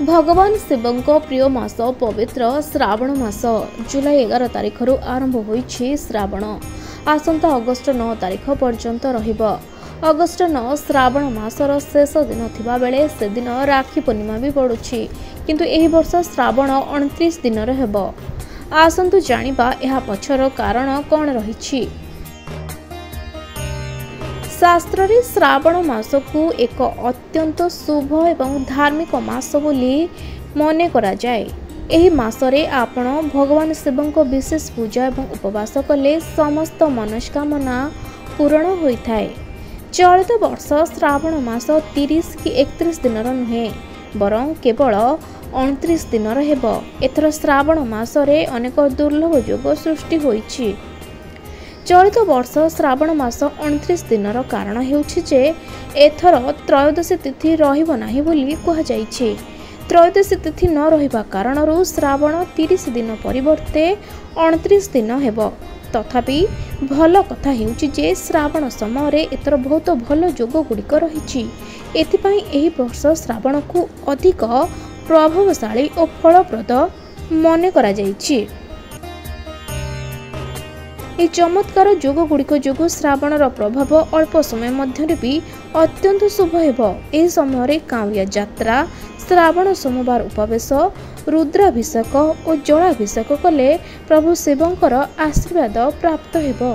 भगवान शिवंको प्रिय मास पवित्र श्रावण मास जुलाई 11 तारिख आरंभ होइछि श्रावण आसंता अगस्ट 9 तारिख पर्यंत रहिबो। अगस्ट 9 श्रावण मासर शेष दिन थिबा बेले से दिन राखी पूर्णिमा भी पड़ुछि, किंतु एही वर्ष श्रावण 29 दिन रे हेबो। आसंतु जानिबा एहा पछर कारण कोन रहिछि। शास्त्र रे श्रावण मास को एक अत्यंत शुभ एवं धार्मिक मास बोली मने करा जाए। एही मासरे आपण भगवान शिवंको विशेष पूजा एवं उपवास कले समस्त मनस्कामना पूर्ण होइथाय। चलित वर्ष श्रावण मास 30 कि 31 दिनर नुहे, बरं केवल 29 दिनर हेबो। एथर श्रावण मासरे अनेक दुर्लभ योग सृष्टि होइछि। चलित वर्ष श्रावण मास 29 दिनर कारण हेउछि जे एथर त्रयोदशी तिथि रहिबो नाही बोली कहा जाइछि। त्रयोदशी तिथि न रहिबा कारणरू श्रावण 30 दिन परिवर्ते 29 दिन हेबो। तथापि भल कथा हेउछि जे श्रावण समय रे एथर बहुत भल योग गुड़िक रहिछि। एथिपई एही वर्ष श्रावण को अधिक प्रभावशाली और फलप्रद मने करा जाइछि। ए चमत्कार जोग गुड़िक जोगु श्रावणर प्रभाव अल्प समय मध्य भी अत्यंत शुभ हेबो। एही समय काउरिया यात्रा, श्रावण सोमवार उपवेश, रुद्राभिषेक और जलाभिषेक कले प्रभु शिवंकर आशीर्वाद प्राप्त हेबो।